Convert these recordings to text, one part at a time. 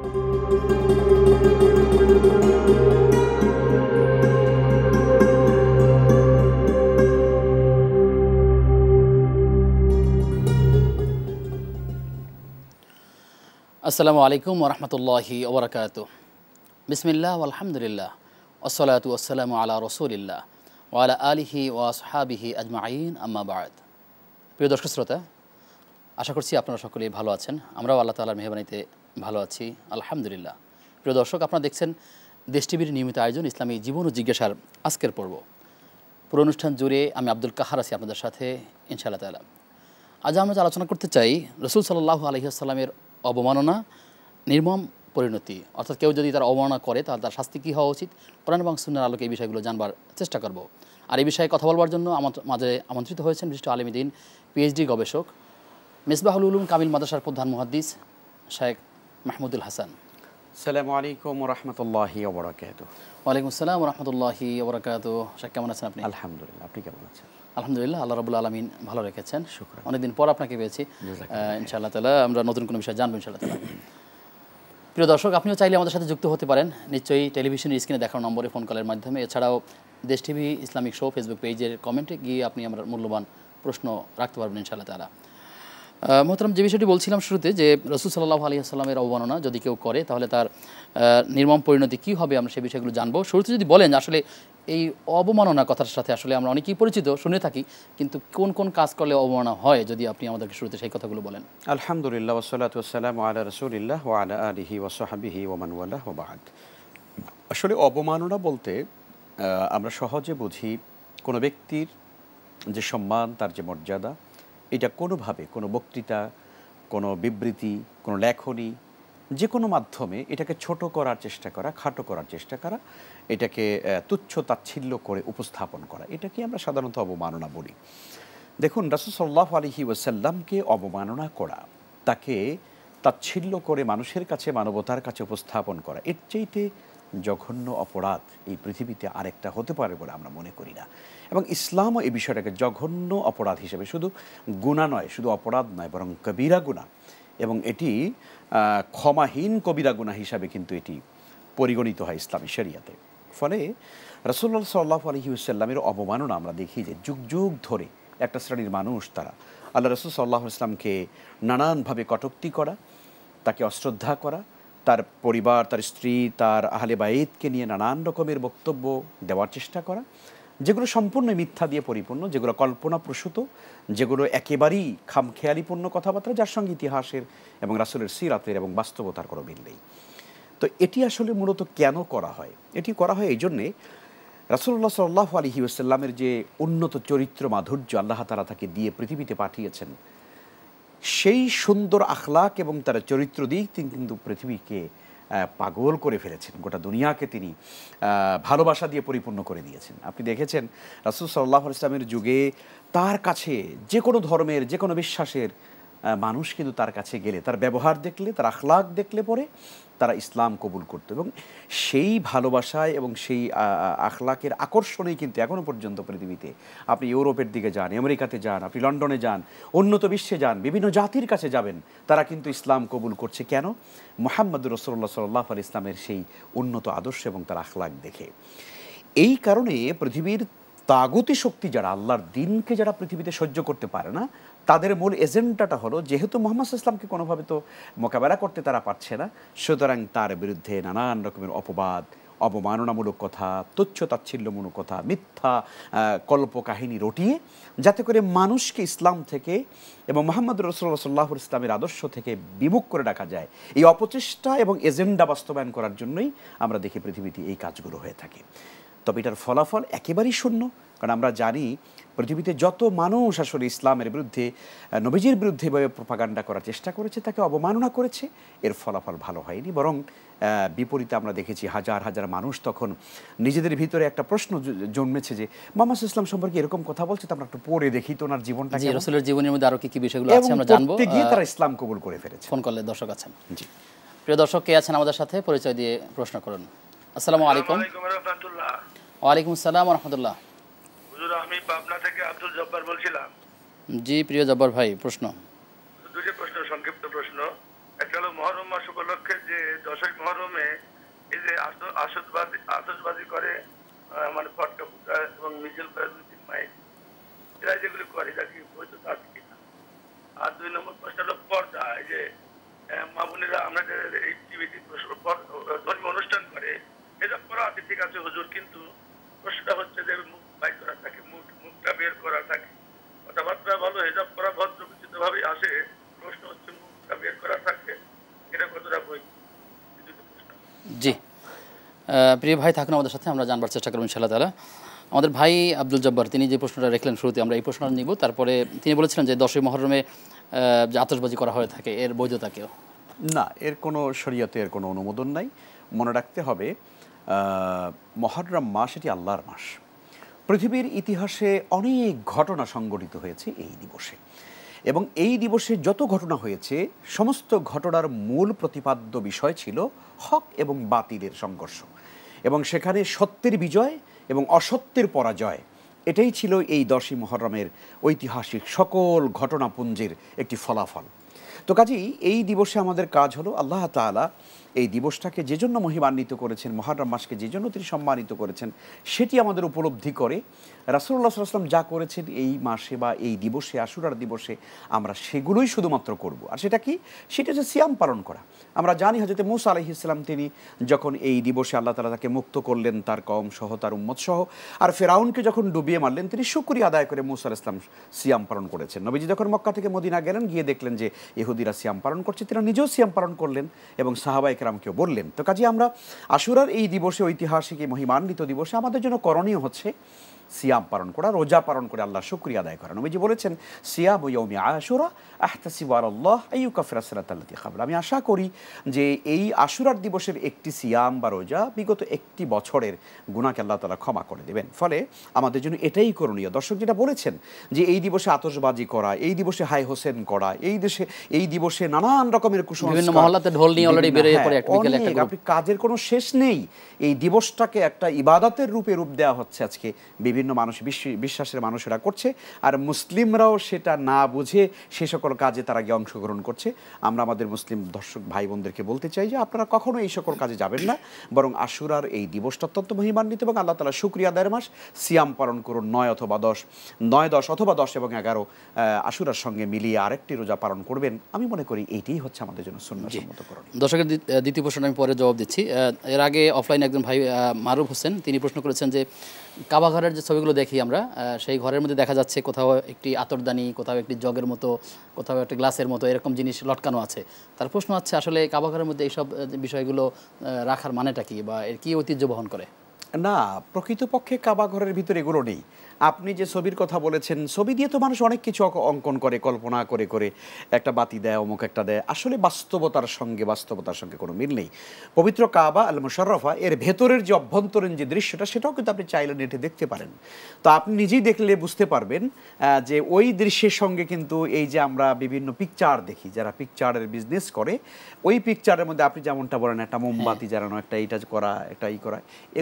আসসালামু আলাইকুম ওয়া রাহমাতুল্লাহি ওয়া বারাকাতুহু। বিসমিল্লাহ আলহামদুলিল্লাহ ওয়াসসালাতু ওয়াসসালামু আলা রাসূলিল্লাহ ওয়া আলা আলিহি ওয়া আসহাবিহি আজমাইন, আম্মা বা'দ। প্রিয় দর্শক শ্রোতা, আশা করছি আপনারা সকলেই ভালো আছেন। আমরাও আল্লাহ তাআলার মেহেরবানিতে ভালো আছি, আলহামদুলিল্লাহ। প্রিয় দর্শক, আপনারা দেখছেন দেশ টিভির নিয়মিত আয়োজন ইসলামী জীবন ও জিজ্ঞাসার আজকের পর্ব। পুরো অনুষ্ঠান জুড়ে আমি আব্দুল কাহার আছি আপনাদের সাথে ইনশাআল্লাহ তাআলা। আজ আমরা আলোচনা করতে চাই রাসূল সাল্লাল্লাহু আলাইহি ওয়াসাল্লামের অবমাননা, নির্মম পরিণতি, অর্থাৎ কেউ যদি তার অবমাননা করে তাহলে তার শাস্তি কী হওয়া উচিত। কোরআন এবং সুন্নাহর আলোকে এই বিষয়গুলো জানবার চেষ্টা করব। আর এই বিষয়ে কথা বলবার জন্য আমার মাঝে আমন্ত্রিত হয়েছেন বিশিষ্ট আলেম দ্বীন, পিএইচডি গবেষক, মিসবাহুল উলুম কামিল মাদ্রাসার প্রধান মুহাদ্দিস শেখ মাহমুদুল হাসান। আসসালামু আলাইকুম ওয়া রাহমাতুল্লাহি ওয়া বারাকাতুহু। ওয়ালাইকুম আসসালাম ওয়া রাহমাতুল্লাহি ওয়া বারাকাতুহু। শেখ, কেমন আছেন আপনি? আলহামদুলিল্লাহ, আপনি কেমন আছেন? আলহামদুলিল্লাহ, আল্লাহ রাব্বুল আলামিন ভালো রেখেছেন। শুকরান। অনেকদিন পর আপনাকে পেয়েছি। ইনশাআল্লাহ তাআলা আমরা নতুন কোনো বিষয় জানবো ইনশাআল্লাহ তাআলা। প্রিয় দর্শক, আপনিও চাইলে আমাদের সাথে যুক্ত হতে পারেন নিশ্চয়ই টেলিভিশনের স্ক্রিনে দেখানো নম্বরে ফোন কলের মাধ্যমে। এছাড়াও দেশ টিভি ইসলামিক শো ফেসবুক পেজের কমেন্টে গিয়ে আপনি আমার মূল্যবান প্রশ্ন রাখতে পারবেন ইনশাআল্লাহ তাআলা। মোহতারাম, যে বিষয়টি বলছিলাম শুরুতে, যে রাসূল সাল্লাল্লাহু আলাইহি ওয়াসাল্লামের অবমাননা যদি কেউ করে তাহলে তার নির্মম পরিণতি কী হবে, আমরা সেই বিষয়গুলো জানবো। শুরুতে যদি বলেন আসলে এই অবমাননা কথার সাথে আসলে আমরা অনেকেই পরিচিত, শুনে থাকি, কিন্তু কোন কোন কাজ করলে অবমাননা হয় যদি আপনি আমাদেরকে শুরুতে সেই কথাগুলো বলেন। আলহামদুলিল্লাহ ওয়াসসালাতু ওয়াসসালামু আলা রাসূলিল্লাহ ওয়া আলা আলিহি ওয়া সাহবিহি ওয়া মান ওয়ালাহ ওয়া বা'দ। আসলে অবমাননা বলতে আমরা সহজে বুঝি কোনো ব্যক্তির যে সম্মান, তার যে মর্যাদা, এটা কোনোভাবে কোনো বক্তৃতা, কোনো বিবৃতি, কোনো লেখনী, যে কোনো মাধ্যমে এটাকে ছোট করার চেষ্টা করা, খাটো করার চেষ্টা করা, এটাকে তুচ্ছ তাচ্ছিল্য করে উপস্থাপন করা, এটাকে আমরা সাধারণত অবমাননা বলি। দেখুন, রাসূল সাল্লাল্লাহু আলাইহি ওয়াসাল্লামকে অবমাননা করা, তাকে তাচ্ছিল্য করে মানুষের কাছে, মানবতার কাছে উপস্থাপন করা, এর চাইতে জঘন্য অপরাধ এই পৃথিবীতে আরেকটা হতে পারে বলে আমরা মনে করি না। এবং ইসলামও এই বিষয়টাকে জঘন্য অপরাধ হিসেবে, শুধু গুনাহ নয়, শুধু অপরাধ নয়, বরং কবিরা গুনাহ, এবং এটি ক্ষমাহীন কবিরা গুনাহ হিসাবে কিন্তু এটি পরিগণিত হয় ইসলামী শরিয়াতে। ফলে রাসূলুল্লাহ সাল্লাল্লাহু আলাইহি ওয়াসাল্লামের অবমাননা আমরা দেখি যে যুগ যুগ ধরে একটা শ্রেণীর মানুষ, তারা আল্লাহ রাসূল সাল্লাল্লাহু আলাইহি ওয়াসাল্লামকে নানানভাবে কটূক্তি করা, তাকে অশ্রদ্ধা করা, তার পরিবার, তার স্ত্রী, তার আহলে বাইতকে নিয়ে নানান রকমের বক্তব্য দেওয়ার চেষ্টা করা, যেগুলো সম্পূর্ণ মিথ্যা দিয়ে পরিপূর্ণ, যেগুলো কল্পনাপ্রসূত, যেগুলো একেবারেই খামখেয়ালিপূর্ণ কথাবার্তা, যার সঙ্গে ইতিহাসের এবং রাসূলের সিরাতের এবং বাস্তবতার কোনো মিল নেই। তো এটি আসলে মূলত কেন করা হয়? এটি করা হয় এই জন্যে, রাসূলুল্লাহ সাল্লাল্লাহু আলাইহি ওয়াসাল্লামের যে উন্নত চরিত্র মাধুর্য আল্লাহ তাআলা তাকে দিয়ে পৃথিবীতে পাঠিয়েছেন, সেই সুন্দর আখলাক এবং তার চরিত্র দিক তিনি কিন্তু পৃথিবীকে পাগল করে ফেলেছেন, গোটা দুনিয়াকে তিনি ভালোবাসা দিয়ে পরিপূর্ণ করে দিয়েছেন। আপনি দেখেছেন রাসূল সাল্লাল্লাহু আলাইহি ওয়াসাল্লামের যুগে তার কাছে যে কোনো ধর্মের, যে কোনো বিশ্বাসের মানুষ কিন্তু তার কাছে গেলে, তার ব্যবহার দেখলে, তার আখলাক দেখলে পরে তারা ইসলাম কবুল করত, এবং সেই ভালোবাসায় এবং সেই আখলাকের আকর্ষণেই কিন্তু এখনও পর্যন্ত পৃথিবীতে, আপনি ইউরোপের দিকে যান, আমেরিকাতে যান, আপনি লন্ডনে যান, উন্নত বিশ্বে যান, বিভিন্ন জাতির কাছে যাবেন, তারা কিন্তু ইসলাম কবুল করছে। কেন? মুহাম্মদুর রাসূলুল্লাহ সাল্লাল্লাহু আলাইহি ওয়াসাল্লামের সেই উন্নত আদর্শ এবং তার আখলাক দেখে। এই কারণে পৃথিবীর তাগুতি শক্তি যারা, আল্লাহর দ্বীনকে যারা পৃথিবীতে সহ্য করতে পারে না, তাদের মূল এজেন্ডাটা হলো, যেহেতু মুহাম্মদ সাল্লাল্লাহু আলাইহি ওয়াসাল্লামকে কোনোভাবে তো মোকাবেলা করতে তারা পারছে না, সুতরাং তার বিরুদ্ধে নানান রকমের অপবাদ, অবমাননামূলক কথা, তুচ্ছ তাচ্ছিল্যমূলক কথা, মিথ্যা কল্পকাহিনী রটিয়ে, যাতে করে মানুষকে ইসলাম থেকে এবং মুহাম্মদ রাসূলুল্লাহ সাল্লাল্লাহু আলাইহি ওয়াসাল্লামের আদর্শ থেকে বিমুখ করে রাখা যায়, এই অপচেষ্টা এবং এজেন্ডা বাস্তবায়ন করার জন্যই আমরা দেখি পৃথিবীতে এই কাজগুলো হয়ে থাকে। তবে এটার ফলাফল একেবারেই শূন্য, কারণ আমরা জানি পৃথিবীতে যত মানুষ আসলে ইসলামের বিরুদ্ধে, নবীজির বিরুদ্ধে এভাবে প্রোপাগান্ডা করার চেষ্টা করেছে, তাকে অবমাননা করেছে, এর ফলাফল ভালো হয়নি, বরং বিপরীতে আমরা দেখেছি হাজার হাজার মানুষ তখন নিজেদের ভিতরে একটা প্রশ্ন জন্মেছে যে মুহাম্মদ সাল্লাল্লাহু আলাইহি ওয়াসাল্লাম সম্পর্কে এরকম কথা বলছে, তো আমরা একটু পড়ে দেখি তো ওনার জীবনটা, রাসূলের জীবনের মধ্যে আরো কি বিষয়গুলো আছে আমরা জানবো। গিয়ে তারা ইসলাম কবুল করে ফেলেছে। ফোন করলে দর্শক আছেন। জি, প্রিয় দর্শক, কে আছেন আমাদের সাথে পরিচয় দিয়ে প্রশ্ন করুন। আসসালামু আলাইকুম। ওয়ালাইকুম আসসালাম ওয়া রাহমাতুল্লাহ। হুজুর, আমি পাবনা থেকে আব্দুল জব্বার বলছিলাম। জি প্রিয় জব্বার ভাই, প্রশ্ন। দুটো প্রশ্ন, সংক্ষিপ্ত প্রশ্ন। একটা হলো মুহররম মাস উপলক্ষে উপলক্ষে যে 10ই মুহররমে এই যে আতশবাজি করে, মানে ফটকা ফুটায় এবং মিছিল করে 2-3 মাইল, এরা যেগুলি করে এটা কি বৈধতা আছে কিনা? আর 2 নম্বর প্রশ্ন হলো পর্দা। এই যে মা বোনেরা আমরা যে এই টিভিতে ধর্মীয় অনুষ্ঠান করে, এটা করা আছে ঠিক আছে হুজুর, কিন্তু প্রশ্নটা হচ্ছে যে মুখ বাইর করা থাকে, মুখটা বের করা থাকে, কথাবার্তা ভালো হিজাব করা ভদ্র বিচিত ভাবে আসে, প্রশ্ন হচ্ছে মুখটা বের করা থাকে, এটা কতটা বই? জি, প্রিয় ভাই থাকুন আমাদের সাথে, আমরা জানবার চেষ্টা করব ইনশাআল্লাহ তাআলা। আমাদের ভাই আব্দুল জব্বার তিনি যে প্রশ্নটা রেখলেন শুরুতে, আমরা এই প্রশ্নটা নিব। তারপরে তিনি বলেছিলেন যে 10ই মুহররমে যে আতশবাজি করা হয়ে থাকে এর বৈধতা কেউ? না, এর কোনো শরীয়তে এর কোনো অনুমোদন নাই। মনে রাখতে হবে মুহররম মাস এটি আল্লাহর মাস। পৃথিবীর ইতিহাসে অনেক ঘটনা সংঘটিত হয়েছে এই দিবসে, এবং এই দিবসে যত ঘটনা হয়েছে সমস্ত ঘটনার মূল প্রতিপাদ্য বিষয় ছিল হক এবং বাতিলের সংঘর্ষ, এবং সেখানে সত্যের বিজয় এবং অসত্যের পরাজয়। এটাই ছিল এই 10ই মুহররমের ঐতিহাসিক সকল ঘটনাপুঞ্জের একটি ফলাফল। তো কাজেই এই দিবসে আমাদের কাজ হলো আল্লাহ তাআলা এই দিবসটাকে যে জন্য মহিমান্বিত করেছেন, মুহররম মাসকে যে জন্য তিনি সম্মানিত করেছেন, সেটি আমাদের উপলব্ধি করে রাসূলুল্লাহ সাল্লাল্লাহু আলাইহি ওয়াসাল্লাম যা করেছেন এই মাসে বা এই দিবসে, আশুরার দিবসে, আমরা সেগুলোই শুধুমাত্র করব। আর সেটা কি? সেটা হচ্ছে সিয়াম পালন করা। আমরা জানি হযরত মূসা আলাইহিস সালাম তিনি যখন এই দিবসে আল্লাহ তাআলা তাকে মুক্ত করলেন, তার কওম সহ, তার উম্মত সহ, আর ফেরাউনকে যখন ডুবিয়ে মারলেন, তিনি শুকরিয়া আদায় করে মূসা আলাইহিস সালাম সিয়াম পালন করেছেন। নবীজি যখন মক্কা থেকে মদিনা গেলেন, গিয়ে দেখলেন যে ইহুদিরা সিয়াম পালন করছে, তিনি নিজেও সিয়াম পালন করলেন এবং সাহাবায়ে কেরামকেও বললেন। তো কাজে আমরা আশুরার এই দিবসে, ঐতিহাসিক এই মহিমান্বিত দিবসে আমাদের জন্য করণীয় হচ্ছে সিয়াম পালন করা, রোজা পালন করে আল্লাহ শুকরিয়া আদায় করা। নবীজি বলেছেন, সিয়ামু ইয়াউমি আশুরা আহতাসিবু আলাল্লাহ আইয়ুকাফিরা সালাতাল্লাতী ক্বাবলা। আমি আশা করি যে এই আশুরার দিবসের একটি সিয়াম বা রোজা বিগত একটি বছরের গুনাহকে আল্লাহ তাআলা ক্ষমা করে দেবেন। ফলে আমাদের জন্য এটাই করণীয়। দর্শক যেটা বলেছেন যে এই দিবসে আতশবাজি করা, এই দিবসে হাই হোসেন করা, এই দিবসে নানান রকমের কুসংস্কার, বিভিন্ন মহল্লাতে ঢোল নিয়ে অলরেডি বের হয়ে পড়ে একটা বিকেলে একটা গ্রুপ। আপনি কাজের কোনো শেষ নেই। এই দিবসটাকে একটা ইবাদতের রূপে রূপ দেওয়া হচ্ছে আজকে, বিভিন্ন মানুষ বিশ্বাসের মানুষেরা করছে, আর মুসলিমরাও সেটা না বুঝে সে সকল কাজে তারা গিয়ে অংশগ্রহণ করছে। আমরা আমাদের মুসলিম দর্শক ভাই বোনদেরকে বলতে চাই যে আপনারা কখনো এই সকল কাজে যাবেন না, বরং আশুরার এই দিবসটা অত্যন্ত মহিমান্বিত এবং আল্লাহ তাআলা শুকরিয়া আদায়ের মাস। সিয়াম পালন করুন 9 অথবা 10, 9, 10 অথবা 10 এবং 11 আশুরার সঙ্গে মিলিয়ে আরেকটি রোজা পালন করবেন। আমি মনে করি এইটাই হচ্ছে আমাদের জন্য সুন্নাহসম্মত করণীয়। দর্শকের দ্বিতীয় প্রশ্নটা আমি পরে জবাব দিচ্ছি। এর আগে অফলাইনে একজন ভাই মারুফ হোসেন তিনি প্রশ্ন করেছেন যে কাবা ঘরের যে ছবিগুলো দেখি আমরা, সেই ঘরের মধ্যে দেখা যাচ্ছে কোথাও একটি আতরদানি, কোথাও একটি জগের মতো, কোথাও একটি গ্লাসের মতো এরকম জিনিস লটকানো আছে। তার প্রশ্ন হচ্ছে আসলে কাবা ঘরের মধ্যে এইসব বিষয়গুলো রাখার মানেটা কি, বা এর কি ঐতিহ্য বহন করে? না, প্রকৃতপক্ষে কাবা ঘরের ভিতরে এগুলো নেই। আপনি যে ছবির কথা বলেছেন, ছবি দিয়ে তো মানুষ অনেক কিছু অঙ্কন করে, কল্পনা করে করে একটা বাতি দেয়, অমুক একটা দেয়। আসলে বাস্তবতার সঙ্গে কোনো মিল নেই। পবিত্র কাবা আল মুশাররফা এর ভেতরের যে অভ্যন্তরীণ যে দৃশ্যটা, সেটাও কিন্তু আপনি চাইলে নেটে দেখতে পারেন। তো আপনি নিজেই দেখলে বুঝতে পারবেন যে ওই দৃশ্যের সঙ্গে কিন্তু এই যে আমরা বিভিন্ন পিকচার দেখি, যারা পিকচারের বিজনেস করে, ওই পিকচারের মধ্যে আপনি যেমনটা বলেন একটা মোমবাতি জ্বালানো, একটা এইটা করা, একটা ই করা,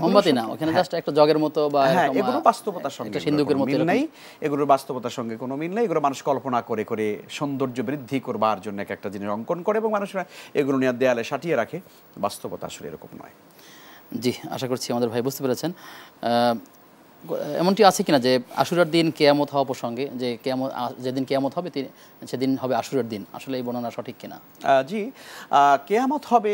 মোমবাতি না, ওখানে জাস্ট একটা জগের মতো বা এগুলো বাস্তবতার সঙ্গে সিন্ধুকের মতো মিল নেই। এগুলোর বাস্তবতার সঙ্গে কোনো মিল নেই। এগুলো মানুষ কল্পনা করে করে সৌন্দর্য বৃদ্ধি করবার জন্য একটা জিনিস অঙ্কন করে এবং মানুষরা এগুলো নিয়ে দেয়ালে সাটিয়ে রাখে। বাস্তবতা আসলে এরকম নয়। জি, আশা করছি আমাদের ভাই বুঝতে পেরেছেন। এমনটি আছে কিনা যে আশুরার দিন কিয়ামত হওয়া প্রসঙ্গে, যে কিয়ামত যেদিন কিয়ামত হবে সেদিন হবে আশুরার দিন, আসলে এই বর্ণনা সঠিক কিনা? জি, কিয়ামত হবে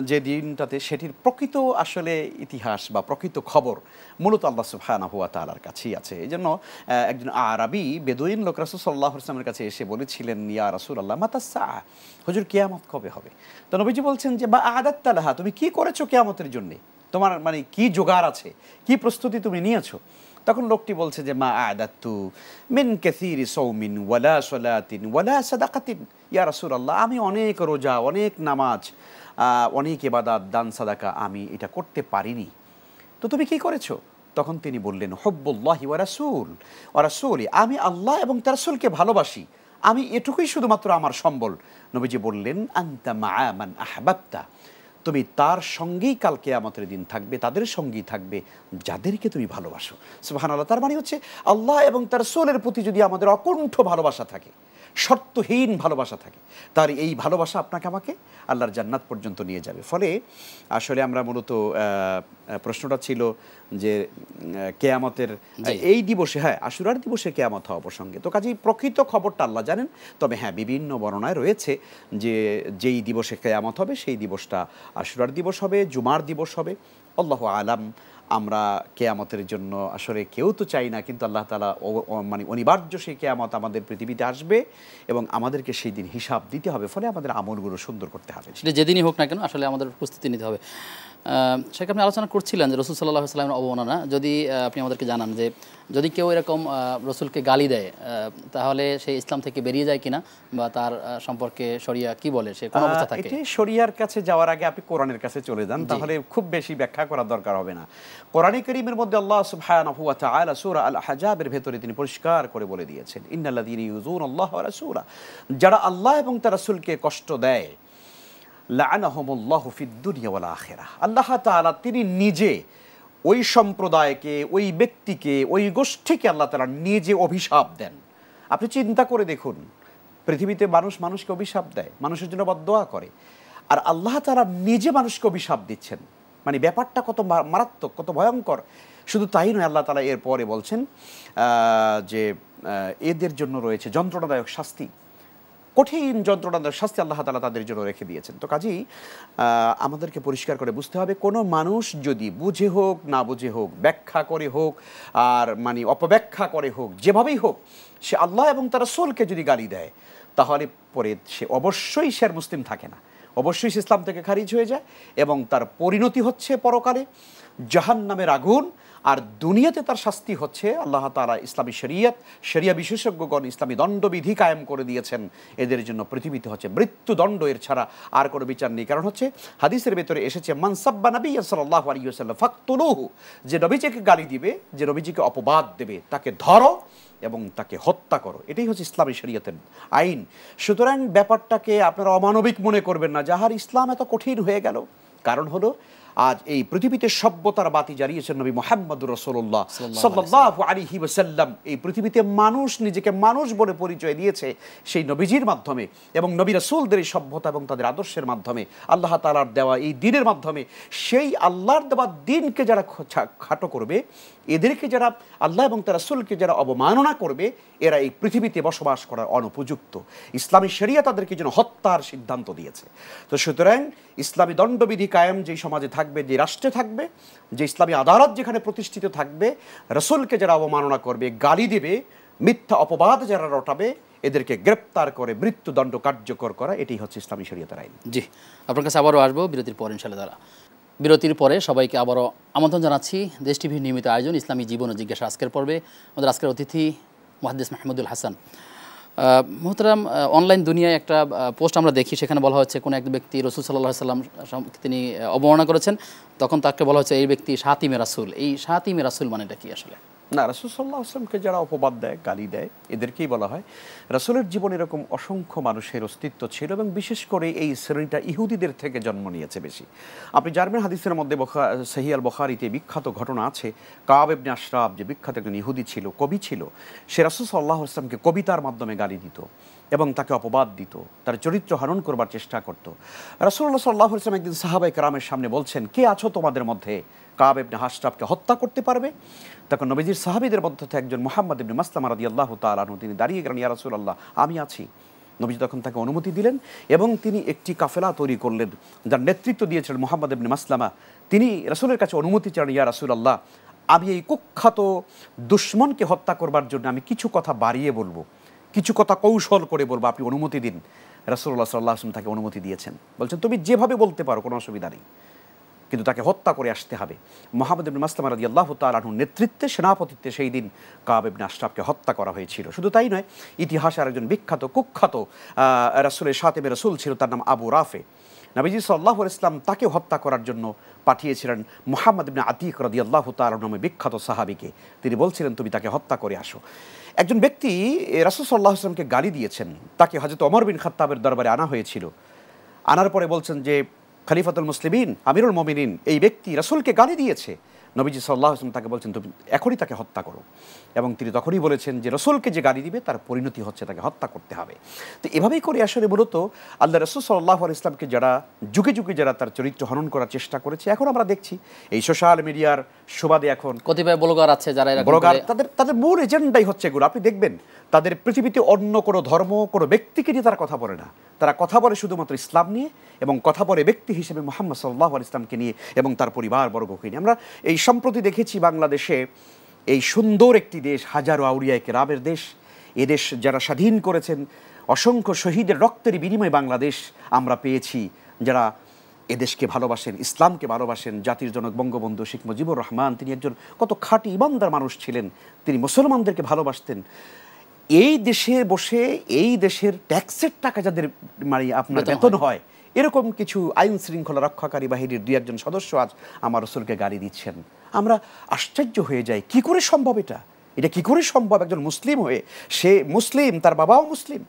যে দিনটাতে, সেটির প্রকৃত আসলে ইতিহাস বা প্রকৃত খবর মূলত আল্লাহ সুবহানাহু ওয়া তাআলার কাছেই আছে। এই জন্য একজন আরবি বেদুইন লোক রাসূল সাল্লাল্লাহু আলাইহি ওয়াসাল্লামের কাছে এসে বলেছিলেন, ইয়া রাসূলুল্লাহ মাতা সাআ, হুজুর কিয়ামত কবে হবে? তো নবীজি বলছেন যে বা আদাত্তা লাহা, তুমি কি করেছো কিয়ামতের জন্য, তোমার মানে কি জোগাড় আছে, কি প্রস্তুতি তুমি নিয়েছো? তখন লোকটি বলছে যে মা আদাত্তু মিন কাসীরি সাওমিন ওয়ালা সালাতিন ওয়ালা সাদাকাতিন ইয়া রাসূলুল্লাহ, আমি অনেক রোজা, অনেক নামাজ, অনেক ইবাদত, দান সাদাকা আমি এটা করতে পারিনি। তো তুমি কি করেছো? তখন তিনি বললেন হুব্বুল্লাহি ওয়া রাসূলি, আমি আল্লাহ এবং তার রাসূলকে ভালোবাসি, আমি এটুকুই শুধুমাত্র আমার সম্বল। নবীজি বললেন আনতা মা'a মান আহবাবতা, তুমি তার সঙ্গেই কাল কিয়ামতের দিন থাকবে, তাদের সঙ্গেই থাকবে যাদেরকে তুমি ভালোবাসো। সুবহানাল্লাহ। তার মানে হচ্ছে আল্লাহ এবং তার রাসূলের প্রতি যদি আমাদের অকুণ্ঠ ভালোবাসা থাকে, শর্তহীন ভালোবাসা থাকে, তার এই ভালোবাসা আপনাকে আমাকে আল্লাহর জান্নাত পর্যন্ত নিয়ে যাবে। ফলে আসলে আমরা মূলত প্রশ্নটা ছিল যে কেয়ামতের এই দিবসে, হ্যাঁ আশুরার দিবসে কেয়ামত হওয়া প্রসঙ্গে, তো কাজেই প্রকৃত খবরটা আল্লাহ জানেন। তবে হ্যাঁ বিভিন্ন বর্ণনায় রয়েছে যে যেই দিবসে কেয়ামত হবে সেই দিবসটা আশুরার দিবস হবে, জুমার দিবস হবে, আল্লাহু আলাম। আমরা কেয়ামতের জন্য আসলে কেউ তো চাই না, কিন্তু আল্লাহ তাআলা মানে অনিবার্য সেই কেয়ামত আমাদের পৃথিবীতে আসবে এবং আমাদেরকে সেই দিন হিসাব দিতে হবে। ফলে আমাদের আমলগুলো সুন্দর করতে হবে। সেটা যেদিনই হোক না কেন আসলে আমাদের প্রস্তুতি নিতে হবে। সেখানে আপনি আলোচনা করছিলেন যে রসুল সাল্লাল্লাহু আলাইহি ওয়াসাল্লামের অবমাননা, যদি আপনি আমাদেরকে জানান যে যদি কেউ এরকম রসুলকে গালি দেয় তাহলে সে ইসলাম থেকে বেরিয়ে যায় কিনা, বা তার সম্পর্কে শরিয়া কি বলে, সে কোন অবস্থা থাকে? এটি শরিয়ার কাছে যাওয়ার আগে আপনি কোরআনের কাছে চলে যান, তাহলে খুব বেশি ব্যাখ্যা করার দরকার হবে না। কোরআনে কারীমের মধ্যে আল্লাহ সুবহানাহু ওয়া তাআলা সূরা আল আহজাবের ভেতরে তিনি পরিষ্কার করে বলে দিয়েছেন, ইন্নাল্লাযীনা ইউযুনাল্লাহা ওয়া রাসূলা, যারা আল্লাহ এবং তার রাসূলকে কষ্ট দেয়, লাআনাহুমুল্লাহু ফিদ দুনিয়া ওয়াল আখিরাহ, আল্লাহ তাআলা তিনি নিজে ওই সম্প্রদায়কে, ওই ব্যক্তিকে, ওই গোষ্ঠীকে আল্লাহ তাআলা নিজে অভিশাপ দেন। আপনি চিন্তা করে দেখুন, পৃথিবীতে মানুষ মানুষকে অভিশাপ দেয়, মানুষের জন্য বদদোয়া করে, আর আল্লাহ তাআলা নিজে মানুষকে অভিশাপ দিচ্ছেন। মানে ব্যাপারটা কত মারাত্মক, কত ভয়ঙ্কর। শুধু তাই নয়, আল্লাহ তাআলা এর পরে বলছেন যে এদের জন্য রয়েছে যন্ত্রণাদায়ক শাস্তি, কঠিন যন্ত্রণাদায়ক শাস্তি আল্লাহ তাআলা তাদের জন্য রেখে দিয়েছেন। তো কাজেই আমাদেরকে পরিষ্কার করে বুঝতে হবে, কোনো মানুষ যদি বুঝে হোক না বুঝে হোক, ব্যাখ্যা করে হোক আর মানে অপব্যাখ্যা করে হোক, যেভাবেই হোক, সে আল্লাহ এবং তার রাসূলকে যদি গালি দেয়, তাহলে পরে সে অবশ্যই সে আর মুসলিম থাকে না, অবশ্যই সে ইসলাম থেকে খারিজ হয়ে যায় এবং তার পরিণতি হচ্ছে পরকালে জাহান্নামের আগুন, আর দুনিয়াতে তার শাস্তি হচ্ছে আল্লাহ তাআলা ইসলামী শরিয়া বিশেষজ্ঞগণ ইসলামী দণ্ডবিধি কায়েম করে দিয়েছেন, এদের জন্য পৃথিবীতে হচ্ছে মৃত্যুদণ্ড, এর ছাড়া আর কোনো বিচার নেই। কারণ হচ্ছে হাদিসের ভেতরে এসেছে, মান সাব্বা নাবিয়্যা সাল্লাল্লাহু আলাইহি ওয়াসাল্লাম ফাকতুলুহু, যে নবীজিকে গালি দিবে, যে নবীজিকে অপবাদ দেবে, তাকে ধরো এবং তাকে হত্যা করো। এটাই হচ্ছে ইসলামী শরিয়তের আইন। সুতরাং ব্যাপারটাকে আপনারা অমানবিক মনে করবেন না, যাহার ইসলাম এত কঠিন হয়ে গেল। কারণ হলো আজ এই পৃথিবীতে সভ্যতার বাতি জ্বালিয়েছেন নবী মুহাম্মদুর রাসূলুল্লাহ সাল্লাল্লাহু আলাইহি ওয়াসাল্লাম। এই পৃথিবীতে মানুষ নিজেকে মানুষ বলে পরিচয় দিয়েছে সেই নবীজির মাধ্যমে এবং নবী রাসূলদের এই সভ্যতা এবং তাদের আদর্শের মাধ্যমে, আল্লাহ তাআলার দেওয়া এই দ্বীনের মাধ্যমে। সেই আল্লাহর দেওয়া দ্বীনকে যারা খাটো করবে, এদেরকে যারা আল্লাহ এবং তার রাসূলকে যারা অবমাননা করবে, এরা এই পৃথিবীতে বসবাস করার অনুপযুক্ত। ইসলামী শরিয়া তাদেরকে যেন হত্যার সিদ্ধান্ত দিয়েছে। তো সুতরাং ইসলামী দণ্ডবিধি কায়েম যেই সমাজে থাকবে, যে রাষ্ট্রে থাকবে, যে ইসলামী আদালত যেখানে প্রতিষ্ঠিত থাকবে, রাসূলকে যারা অবমাননা করবে, গালি দেবে, মিথ্যা অপবাদ যারা রটাবে, এদেরকে গ্রেপ্তার করে মৃত্যুদণ্ড কার্যকর করা, এটাই হচ্ছে ইসলামী শরিয়তের আইন। জি, আপনার কাছে আবারও আসবো বিরতির পর ইনশাআল্লাহ তাআলা। বিরতির পরে সবাইকে আবারও আমন্ত্রণ জানাচ্ছি দেশ টিভির নিয়মিত আয়োজন ইসলামী জীবন ও জিজ্ঞাসা আজকের পর্বে। আমাদের আজকের অতিথি মুহাদ্দিস মাহমুদুল হাসান। মোহতারাম, অনলাইন দুনিয়ায় একটা পোস্ট আমরা দেখি, সেখানে বলা হচ্ছে কোনো এক ব্যক্তি রাসূল সাল্লাল্লাহু আলাইহি ওয়াসাল্লাম তিনি অবমাননা করেছেন, তখন তাকে বলা হচ্ছে এই ব্যক্তি শাতিমে রাসূল। এই শাতিমে রাসূল মানেটা কি আসলে? না, রাসূল সাল্লাল্লাহু আলাইহি ওয়াসাল্লামকে যারা অপবাদ দেয়, গালি দেয়, এদেরকেই বলা হয়। রাসূলের জীবনে এরকম অসংখ্য মানুষের অস্তিত্ব ছিল এবং বিশেষ করে এই শ্রেণীটা ইহুদিদের থেকে জন্ম নিয়েছে বেশি। আপনি জানবেন হাদিসের মধ্যে সহিহ আল বুখারীতে বিখ্যাত ঘটনা আছে, কাব ইবনে আশরাফ যে বিখ্যাত একজন ইহুদি ছিল, কবি ছিল, সে রাসূল সাল্লাল্লাহু আলাইহি ওয়াসাল্লামকে কবিতার মাধ্যমে গালি দিত এবং তাকে অপবাদ দিত, তার চরিত্র হনন করবার চেষ্টা করত। রাসূলুল্লাহ সাল্লাল্লাহু আলাইহি ওয়াসাল্লাম একদিন সাহাবায়ে কেরামের সামনে বলছেন, কে আছো তোমাদের মধ্যে কাব ইবনে আশরাফকে হত্যা করতে পারবে? তখন নবীজির সাহাবীদের মধ্যে একজন মুহাম্মদ ইবনে মাসলামা রাদিয়াল্লাহু তাআলা আনহু, তিনি দাঁড়িয়ে গেলেন, ইয়া রাসূলুল্লাহ আমি আছি। নবীজি তখন তাকে অনুমতি দিলেন এবং তিনি একটি কাফেলা তৈরি করলেন, যার নেতৃত্ব দিয়েছিলেন মুহাম্মদ ইবনে মাসলামা। তিনি রাসূলের কাছে অনুমতি চান, ইয়া রাসূলুল্লাহ আমি এই কুখ্যাত দুশমনকে হত্যা করবার জন্য আমি কিছু কথা বাড়িয়ে বলবো, কিছু কথা কৌশল করে বলবো, আপনি অনুমতি দিন। রাসূলুল্লাহ সাল্লাল্লাহু আলাইহি ওয়াসাল্লাম তাকে অনুমতি দিয়েছেন, বলছেন তুমি যেভাবে বলতে পারো, কোনো অসুবিধা নেই, কিন্তু তাকে হত্যা করে আসতে হবে। মুহাম্মদ ইবনে মাসলামা রাদিয়াল্লাহু তাআলা আনহুর নেতৃত্বে, সেনাপতিত্বে সেই দিন কাব ইবনে আশরাফকে হত্যা করা হয়েছিল। শুধু তাই নয়, ইতিহাসে আরেকজন বিখ্যাত কুখ্যাত রাসূলের শাতিমে রাসূল ছিল, তার নাম আবু রাফে। নবীজি সাল্লাল্লাহু আলাইহি ওয়াসাল্লাম তাকে হত্যা করার জন্য পাঠিয়েছিলেন মুহাম্মদ ইবনে আতিক রাদিয়াল্লাহু তাআলা নামে বিখ্যাত সাহাবীকে। তিনি বলছিলেন তুমি তাকে হত্যা করে আসো। একজন ব্যক্তি রাসূল সাল্লাল্লাহু আলাইহি ওয়াসাল্লামকে গালি দিয়েছেন, তাকে হযরত ওমর বিন খাত্তাবের দরবারে আনা হয়েছিল। আনার পরে বলছেন যে খলিফাতুল মুসলিমিন, আমিরুল মুমিনিন, এই ব্যক্তি রাসূলকে গালি দিয়েছে, নবীজি সাল্লাল্লাহু আলাইহি ওয়াসাল্লাম তাকে বলছেন তুমি এখনই তাকে হত্যা করো, এবং তিনি তখনই বলেছেন যে রসুলকে যে গালি দিবে তার পরিণতি হচ্ছে তাকে হত্যা করতে হবে। তো এভাবেই করে আসলে মূলত আল্লাহ রসুল সাল্লাল্লাহু আলাইহি ওয়াসাল্লামকে যারা যুগে যুগে যারা তার চরিত্র হনন করার চেষ্টা করেছে, এখন আমরা দেখছি এই সোশ্যাল মিডিয়ার সুবাদে এখন কতিপয় ব্লগার আছে যারা ব্লগার, তাদের মূল এজেন্ডাই হচ্ছে এগুলো। আপনি দেখবেন তাদের পৃথিবীতে অন্য কোনো ধর্ম কোনো ব্যক্তিকে নিয়ে তারা কথা বলে না, তারা কথা বলে শুধুমাত্র ইসলাম নিয়ে, এবং কথা বলে ব্যক্তি হিসেবে মুহাম্মদ সাল্লাল্লাহু আলাইহি ওয়াসাল্লামকে নিয়ে এবং তার পরিবারবর্গকে নিয়ে। আমরা এই সম্প্রতি দেখেছি বাংলাদেশে, এই সুন্দর একটি দেশ, হাজারো আউলিয়া কেরামের দেশ, এদেশ যারা স্বাধীন করেছেন, অসংখ্য শহীদের রক্তের বিনিময়ে বাংলাদেশ আমরা পেয়েছি, যারা এদেশকে ভালোবাসেন, ইসলামকে ভালোবাসেন। জাতির জনক বঙ্গবন্ধু শেখ মুজিবুর রহমান, তিনি একজন কত খাঁটি ইমানদার মানুষ ছিলেন, তিনি মুসলমানদেরকে ভালোবাসতেন। এই দেশে বসে এই দেশের ট্যাক্সের টাকা যাদের মানে আপনার বেতন হয়, এরকম কিছু আইন শৃঙ্খলা রক্ষাকারী বাহিনীর দুই একজন সদস্য আজ আমার রসুলকে গালি দিচ্ছেন। আমরা আশ্চর্য হয়ে যাই, কি করে সম্ভব এটা কি করে সম্ভব? একজন মুসলিম হয়ে, সে মুসলিম, তার বাবাও মুসলিম,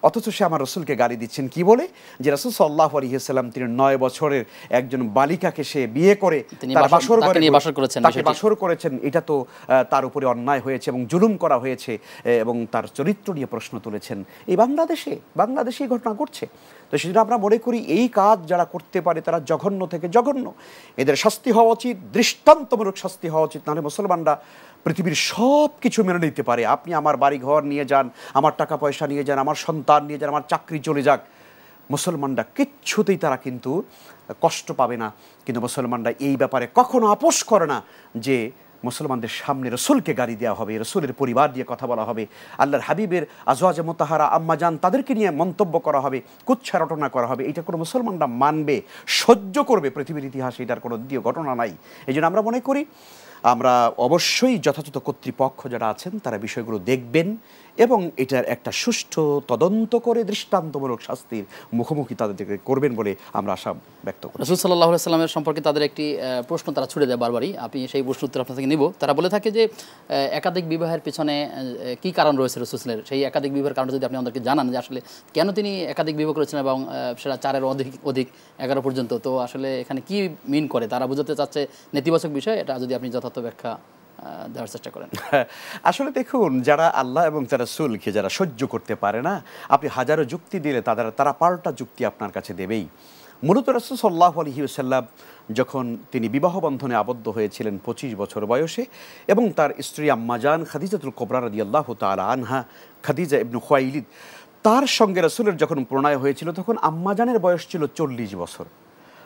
অথচ সে আমার রসুলকে গালি দিচ্ছেন। কি বলে? যে রাসূল সাল্লাল্লাহু আলাইহি ওয়াসাল্লাম তিনি 9 বছরের একজন বালিকাকে সে বিয়ে করে তার বাসর করেছেন, এটা তো তার উপরে অন্যায় হয়েছে এবং জুলুম করা হয়েছে, এবং তার চরিত্র নিয়ে প্রশ্ন তুলেছেন। এই বাংলাদেশে এই ঘটনা ঘটছে। তো সেজন্য আমরা মনে করি এই কাজ যারা করতে পারে তারা জঘন্য থেকে জঘন্য, এদের শাস্তি হওয়া উচিত, দৃষ্টান্তমূলক শাস্তি হওয়া উচিত। নাহলে মুসলমানরা পৃথিবীর সব কিছু মেনে নিতে পারে। আপনি আমার বাড়ি ঘর নিয়ে যান, আমার টাকা পয়সা নিয়ে যান, আমার সন্তান নিয়ে যান, আমার চাকরি চলে যাক, মুসলমানরা কিচ্ছুতেই তারা কিন্তু কষ্ট পাবে না। কিন্তু মুসলমানরা এই ব্যাপারে কখনো আপোষ করে না যে মুসলমানদের সামনে রসুলকে গালি দেওয়া হবে, রসুলের পরিবার দিয়ে কথা বলা হবে, আল্লাহর হাবিবের আজওয়াজে মুতাহারা আম্মাজান তাদেরকে নিয়ে মন্তব্য করা হবে, কুচ্ছা রটনা করা হবে। এটা কোনো মুসলমানরা মানবে, সহ্য করবে? পৃথিবীর ইতিহাসে এটার কোনো দ্বিতীয় ঘটনা নাই। এই জন্য আমরা মনে করি আমরা অবশ্যই যথাযথ কর্তৃপক্ষ যারা আছেন তারা বিষয়গুলো দেখবেন এবং এটার একটা সুষ্ঠু তদন্ত করে দৃষ্টান্তমূলক শাস্তির মুখোমুখি তাদেরকে করবেন বলে আমরা আশা ব্যক্ত করি। রাসূল সাল্লাল্লাহু আলাইহি ওয়াসাল্লামের সম্পর্কে তাদের একটি প্রশ্ন তারা ছুড়ে দেয় বারবারই, আপনি সেই প্রশ্ন উত্তর আপনার থেকে নিব। তারা বলে থাকে যে একাধিক বিবাহের পেছনে কি কারণ রয়েছে রাসূলের, সেই একাধিক বিবাহের কারণ যদি আপনি আমাদেরকে জানান যে আসলে কেন তিনি একাধিক বিবাহ করেছেন এবং সেটা 4-এর অধিক 11 পর্যন্ত, তো আসলে এখানে কি মিন করে তারা বোঝাতে চাচ্ছে নেতিবাচক বিষয়, এটা যদি আপনি যথার্থ ব্যাখ্যা দেওয়ার চেষ্টা করেন। আসলে দেখুন, যারা আল্লাহ এবং তার রাসূলকে যারা সহ্য করতে পারে না, আপনি হাজারো যুক্তি দিলে তারা পাল্টা যুক্তি আপনার কাছে দেবেই। মূলত রাসূল সাল্লাল্লাহু আলাইহি ওয়াসাল্লাম যখন তিনি বিবাহ বন্ধনে আবদ্ধ হয়েছিলেন 25 বছর বয়সে, এবং তার স্ত্রী আম্মাজান খাদিজাতুল কুবরা রাদিয়াল্লাহু তাআলা আনহা, খাদিজা ইবনে খুয়াইলিদ, তার সঙ্গে রাসূলের যখন প্রণয় হয়েছিল তখন আম্মাজানের বয়স ছিল 40 বছর।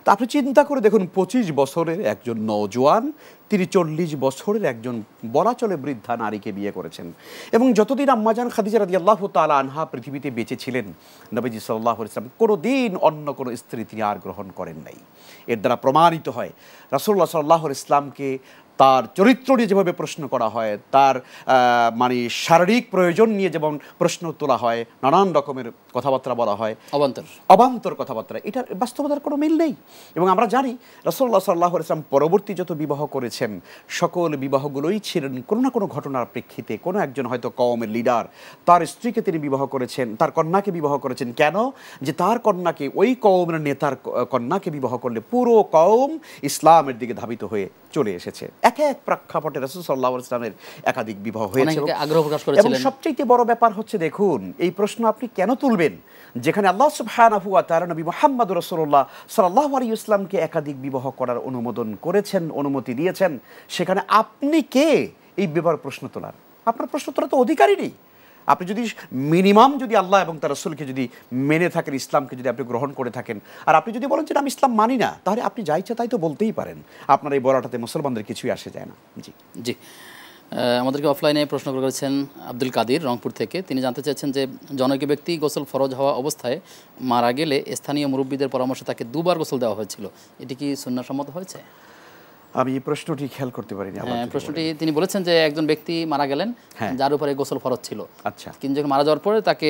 তা আপনি চিন্তা করে দেখুন, 25 বছরের একজন নওজোয়ান তিনি 40 বছরের একজন বলা চলে বৃদ্ধা নারীকে বিয়ে করেছেন। এবং যতদিন আম্মাজান খাদিজা রাদিয়াল্লাহু তাআলা আনহা পৃথিবীতে বেঁচে ছিলেন, নবীজি সাল্লাল্লাহু আলাইহি ওয়াসাল্লাম কোনোদিন অন্য কোনো স্ত্রী তিনি আর গ্রহণ করেন নাই। এর দ্বারা প্রমাণিত হয় রাসূলুল্লাহ সাল্লাল্লাহু আলাইহি ওয়াসাল্লামকে তার চরিত্র নিয়ে যেভাবে প্রশ্ন করা হয়, তার মানে শারীরিক প্রয়োজন নিয়ে যেমন প্রশ্ন তোলা হয়, নানান রকমের কথাবার্তা বলা হয়, অবান্তর কথাবার্তা, এটার বাস্তবতার কোনো মিল নেই। এবং আমরা জানি রাসূলুল্লাহ সাল্লাল্লাহু আলাইহি ওয়াসাল্লাম পরবর্তী যত বিবাহ করেছেন সকল বিবাহগুলোই ছিলেন কোনো না কোনো ঘটনার প্রেক্ষিতে। কোনো একজন হয়তো কওমের লিডার, তার স্ত্রীকে তিনি বিবাহ করেছেন, তার কন্যাকে বিবাহ করেছেন। কেন? যে তার কন্যাকে, ওই কওমের নেতার কন্যাকে বিবাহ করলে পুরো কওম ইসলামের দিকে ধাবিত হয়ে চলে এসেছে। এক প্রেক্ষাপটে রাসূল সাল্লাল্লাহু আলাইহি ওয়াসাল্লামের একাধিক বিবাহ হয়েছে। এবং সবচেয়ে বড় ব্যাপার হচ্ছে, দেখুন এই প্রশ্ন আপনি কেন তুলবেন যেখানে আল্লাহ সুবহানাহু ওয়া তাআলা নবী মুহাম্মদ রাসূলুল্লাহ সাল্লাল্লাহু আলাইহি ওয়াসাল্লামকে একাধিক বিবাহ করার অনুমোদন করেছেন, অনুমতি দিয়েছেন, সেখানে আপনি কে এই বিবাহ প্রশ্ন তোলার? আপনার প্রশ্ন তোলার তো অধিকারই নেই। আপনি যদি মিনিমাম যদি আল্লাহ এবং তার রাসূলকে যদি মেনে থাকেন, ইসলামকে যদি আপনি গ্রহণ করে থাকেন, আর আপনি যদি বলেন যে আমি ইসলাম মানি না, তাহলে আপনি যা ইচ্ছা তাই তো বলতেই পারেন। আপনার এই বলাটাতে মুসলমানদের কিছুই আসে যায় না। জি, আমাদেরকে অফলাইনে প্রশ্ন করেছেন আব্দুল কাদির রংপুর থেকে। তিনি জানতে চাইছেন যে জনৈক ব্যক্তি গোসল ফরজ হওয়া অবস্থায় মারা গেলে স্থানীয় মুরব্বীদের পরামর্শে তাকে 2 বার গোসল দেওয়া হয়েছিল, এটি কি সুন্নাহসম্মত হয়েছে? আমি এই প্রশ্নটি খেয়াল করতে পারিনি। প্রশ্নটি তিনি বলেছেন যে একজন ব্যক্তি মারা গেলেন যার উপরে গোসল ফরজ ছিল, আচ্ছা, কিন্তু যখন মারা যাওয়ার পরে তাকে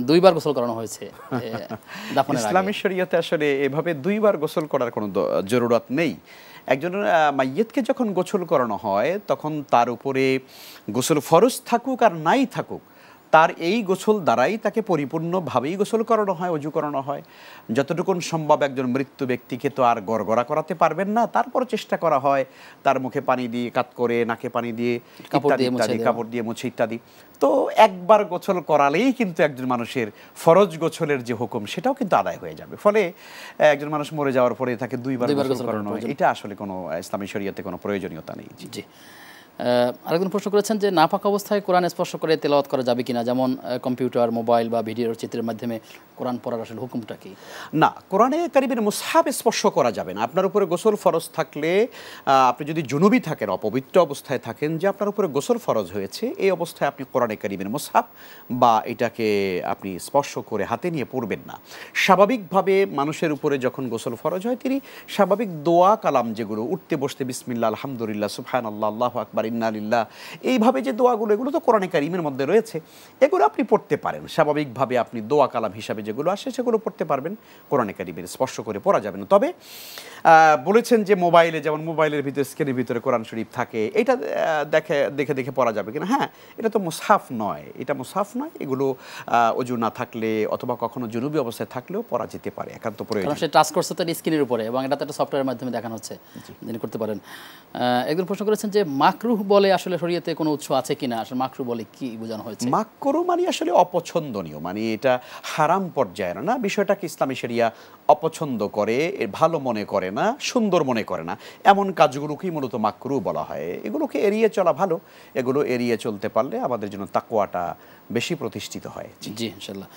2 বার গোসল করানো হয়েছে দাফনের আগে। ইসলামী শরীয়তে আসলে এভাবে 2 বার গোসল করার কোনো জরুরত নেই। একজন মাইয়িতকে যখন গোসল করানো হয় তখন তার উপরে গোসল ফরজ থাকুক আর নাই থাকুক, তার এই গোসল দ্বারাই তাকে পরিপূর্ণভাবেই গোসল করানো হয়, অজু করানো হয়। যতটুকুন সম্ভব একজন মৃত্যু ব্যক্তিকে তো আর গড়গড়া করাতে পারবেন না, তারপর চেষ্টা করা হয় তার মুখে পানি দিয়ে কাত করে, নাকে পানি দিয়ে, কাপড় দিয়ে মুছে ইত্যাদি। তো একবার গোসল করালেই কিন্তু একজন মানুষের ফরজ গোসলের যে হুকুম সেটাও কিন্তু আদায় হয়ে যাবে। ফলে একজন মানুষ মরে যাওয়ার পরে তাকে দুইবার গোসল করানো হয়, এটা আসলে কোনো ইসলামী শরীয়তে কোনো প্রয়োজনীয়তা নেই। জি। আরেকজন প্রশ্ন করেছেন যে নাপাক অবস্থায় কোরআন স্পর্শ করে তেলাওয়াত করা যাবে কিনা, যেমন কম্পিউটার, মোবাইল বা ভিডিওর চিত্রের মাধ্যমে কোরআন পড়ার আসলে হুকুমটা কি? না, কোরআনে কারিমের মুসহাফ স্পর্শ করা যাবে না। আপনার উপরে গোসল ফরজ থাকলে, আপনি যদি জুনুবি থাকেন, অপবিত্র অবস্থায় থাকেন, যে আপনার উপরে গোসল ফরজ হয়েছে, এই অবস্থায় আপনি কোরআনে কারিমের মুসহাফ বা এটাকে আপনি স্পর্শ করে হাতে নিয়ে পড়বেন না। স্বাভাবিকভাবে মানুষের উপরে যখন গোসল ফরজ হয়, তিনি স্বাভাবিক দোয়া কালাম যেগুলো, উঠতে বসতে বিসমিল্লাহ, আলহামদুলিল্লাহ, সুবহানাল্লাহ, আল্লাহু আকবার, ইন্না লিল্লাহ, এইভাবে যে দোয়াগুলো, এগুলো তো কোরআনে কারিমের মধ্যে রয়েছে, এগুলো আপনি পড়তে পারেন। স্বাভাবিকভাবে আপনি দোয়া কালাম হিসাবে যেগুলো আসে সেগুলো পড়তে পারবেন, কোরআনে কারিমের স্পর্শ করে পড়া যাবে না। তবে বলেছেন যে মোবাইলে, যেমন মোবাইলের ভিতরে স্ক্রিনের ভিতরে কোরআন শরীফ থাকে, এটা দেখে দেখে পড়া যাবে কিনা? হ্যাঁ, এটা তো মুসহাফ নয়, এটা মুসহাফ নয়। এগুলো অজু না থাকলে অথবা কখনো জুনুবি অবস্থায় থাকলেও পড়া যেতে পারে, একান্ত প্রয়োজন। সে টাচ করছে তার স্ক্রিনের উপরে এবং এটা তো একটা সফটওয়্যারের মাধ্যমে দেখানো হচ্ছে, যিনি করতে পারেন। একজন প্রশ্ন করেছেন যে মাকরুহ বলে আসলে শরীয়তে কোনো উৎস আছে কিনা, আসলে মাকরুহ বলে কি বোঝানো হয়েছে? মাকরুহ মানে আসলে অপছন্দনীয়, মানে এটা হারাম পর্যায়ের না। বিষয়টাকে ইসলামী শরিয়া অপছন্দ করে, ভালো মনে করে না, সুন্দর মনে করে না, এমন কাজগুলোকেই মূলত মাকরুহ বলা হয়। এগুলোকে এড়িয়ে চলা ভালো, এগুলো এড়িয়ে চলতে পারলে আমাদের জন্য তাকওয়াটা বেশি প্রতিষ্ঠিত হয়। জি, ইনশাআল্লাহ।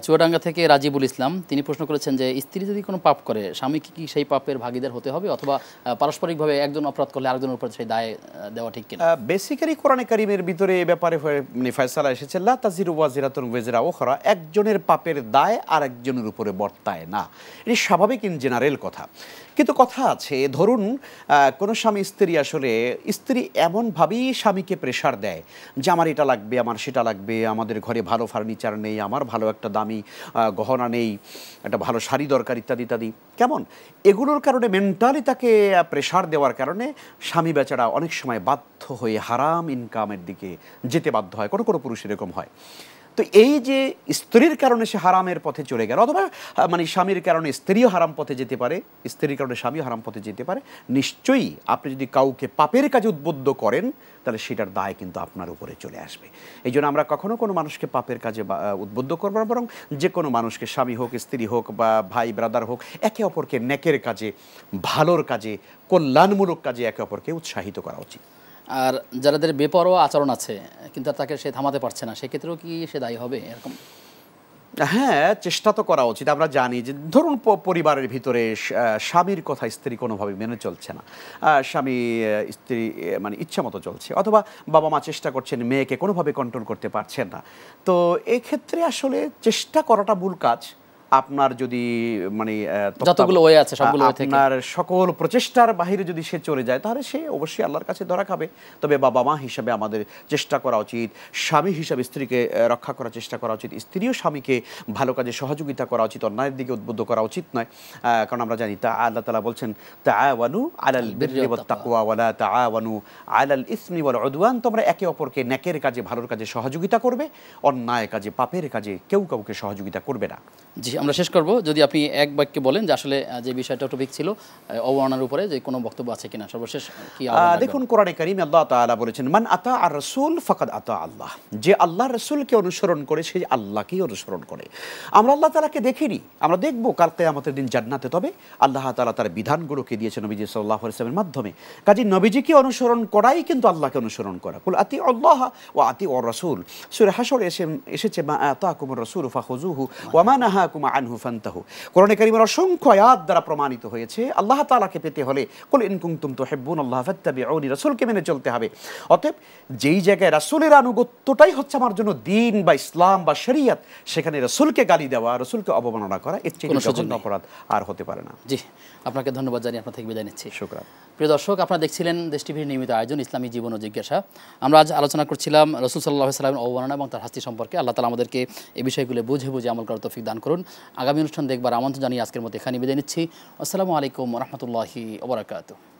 চুয়াডাঙ্গা থেকে রাজিবুল ইসলাম, তিনি প্রশ্ন করেছেন যে স্ত্রী যদি কোনো পাপ করে, স্বামীকে কি সেই পাপের ভাগীদার হতে হবে, অথবা পারস্পরিকভাবে একজন অপরাধ করলে আরেকজনের উপর সেই দায় দেওয়া ঠিক কিনা? বেসিক্যালি কোরআনে কারিমের ভিতরে এ ব্যাপারে ফয়সালা এসেছে, লা তাজিরু ওয়াজিরাতুন ওয়িজরা উখরা, একজনের পাপের দায় আরেকজনের উপরে বর্তায় না। এটি স্বাভাবিক ইন জেনারেল কথা। কিন্তু কথা আছে, ধরুন কোনো স্বামী স্ত্রী, আসলে স্ত্রী এমনভাবেই স্বামীকে প্রেশার দেয় যে আমার এটা লাগবে, আমার সেটা লাগবে, আমাদের ঘরে ভালো ফার্নিচার নেই, আমার ভালো একটা দামি গহনা নেই, একটা ভালো শাড়ি দরকার, ইত্যাদি ইত্যাদি। কেমন এগুলোর কারণে মেন্টালি তাকে প্রেশার দেওয়ার কারণে স্বামী বেচারা অনেক সময় বাধ্য হয়ে হারাম ইনকামের দিকে যেতে বাধ্য হয়। কোনো কোনো পুরুষ এরকম হয়। তো এই যে স্ত্রীর কারণে সে হারামের পথে চলে গেল, অথবা মানে স্বামীর কারণে স্ত্রীও হারাম পথে যেতে পারে, স্ত্রীর কারণে স্বামীও হারাম পথে যেতে পারে। নিশ্চয়ই আপনি যদি কাউকে পাপের কাজে উদ্বুদ্ধ করেন, তাহলে সেটার দায় কিন্তু আপনার উপরে চলে আসবে। এই জন্য আমরা কখনো কোনো মানুষকে পাপের কাজে উদ্বুদ্ধ করবো না, বরং যে কোনো মানুষকে, স্বামী হোক, স্ত্রী হোক, বা ভাই ব্রাদার হোক, একে অপরকে নেকের কাজে, ভালোর কাজে, কল্যাণমূলক কাজে একে অপরকে উৎসাহিত করা উচিত। আর যাদের বেপরোয়া আচরণ আছে কিন্তু তাকে সে থামাতে পারছে না, সেক্ষেত্রেও কি সে দায়ী হবে এরকম? হ্যাঁ, চেষ্টা তো করা উচিত। আমরা জানি যে ধরুন পরিবারের ভিতরে স্বামীর কথা স্ত্রী কোনোভাবে মেনে চলছে না, স্বামী স্ত্রী মানে ইচ্ছা মতো চলছে, অথবা বাবা মা চেষ্টা করছেন মেয়েকে কোনোভাবে কন্ট্রোল করতে পারছেন না, তো এক্ষেত্রে আসলে চেষ্টা করাটা ভুল কাজ। আপনার যদি মানে যতগুলো ওয়ে আছে সবগুলো ওয়ে থেকে আপনার সকল প্রচেষ্টার বাইরে যদি সে চলে যায়, তাহলে সে অবশ্যই আল্লাহর কাছে ধরা খাবে। তবে বাবা মা হিসাবে আমাদের চেষ্টা করা উচিত, স্বামী হিসাবে স্ত্রীকে রক্ষা করার চেষ্টা করা উচিত, স্ত্রীও স্বামীকে ভালো কাজে সহযোগিতা করা উচিত, অন্যায়ের দিকে উদ্বুদ্ধ করা উচিত নয়। কারণ আমরা জানি তা আল্লাহ তাআলা বলছেন, তাআওয়ানু আলাল বিররি ওয়াত তাকওয়া ওয়া লা তাআওয়ানু আলাল ইসমি ওয়াল উদওয়ান, তোমরা একে অপরকে নেকের কাজে, ভালোর কাজে সহযোগিতা করবে, অন্যায় কাজে, পাপের কাজে কেউ কাউকে সহযোগিতা করবে না। জি, আমরা শেষ করব। যদি আপনি এক বাক্যে বলেন যে আসলে যে বিষয়টা টপিক ছিল অবমাননার উপরে, যে কোনো বক্তব্য আছে কিনা, সর্বশেষ কি? দেখুন, কোরআনে কারীমে আল্লাহ তাআলা বলেছেন, মান আতা আর রাসূল ফাকাদ আতা আল্লাহ, যে আল্লাহর রাসূলকে অনুসরণ করে সে আল্লাহকেই অনুসরণ করে। আমরা আল্লাহ তাআলাকে দেখিনি, আমরা দেখব কাল কিয়ামতের দিন জান্নাতে। তবে আল্লাহ তাআলা তার বিধানগুলোকে দিয়েছেন নবীজি সাল্লাল্লাহু আলাইহি ওয়াসাল্লামের মাধ্যমে। কাজেই নবীজিকে অনুসরণ করাই কিন্তু আল্লাহকে অনুসরণ করা। কুল আতিউ আল্লাহ ওয়া আতিউ আর রাসূল, সূরা হাশরে এসেছে মা আতাকুমুর রাসূলু ফাখুযুহু ওয়া মা নাহাকুম আনহু ফান্তাহু। কোরআনে কারীমের অসংখ্য আয়াত দ্বারা প্রমাণিত হয়েছে আল্লাহ তাআলাকে পেতে হলে কুল ইন কুনতুম তুহিব্বুনাল্লাহ ফাত্তাবিউনি, রাসূলকে মেনে চলতে হবে। অতএব যেই জায়গায় রাসূলের আনুগত্যটাই হচ্ছে আমার জন্য দ্বীন বা ইসলাম বা শরীয়ত, সেখানে রাসূলকে গালি দেওয়া, রাসূলকে অবমাননা করা, এর চেয়ে জঘন্য অপরাধ আর হতে পারে না। জি, আপনাকে ধন্যবাদ জানিয়ে আপনার থেকে বিদায় নিচ্ছি। শুকরান। প্রিয় দর্শক, আপনারা দেখছিলেন দেশ টিভির নিয়মিত আয়োজন ইসলামী জীবন ও জিজ্ঞাসা। আমরা আজ আলোচনা করছিলাম রাসূল সাল্লাল্লাহু আলাইহি ওয়াসাল্লামের অবমাননা এবং তার শাস্তি সম্পর্কে। আল্লাহ তাআলা আমাদেরকে এই বিষয়গুলো বুঝে বুঝে আমল করার তৌফিক দান করুন। আগামী অনুষ্ঠান দেখবার আমন্ত্রণ জানিয়ে আজকের মতো এখানে বিদায় নিচ্ছি। আসসালামু আলাইকুম ওয়া রাহমাতুল্লাহি ওয়া বারাকাতুহু।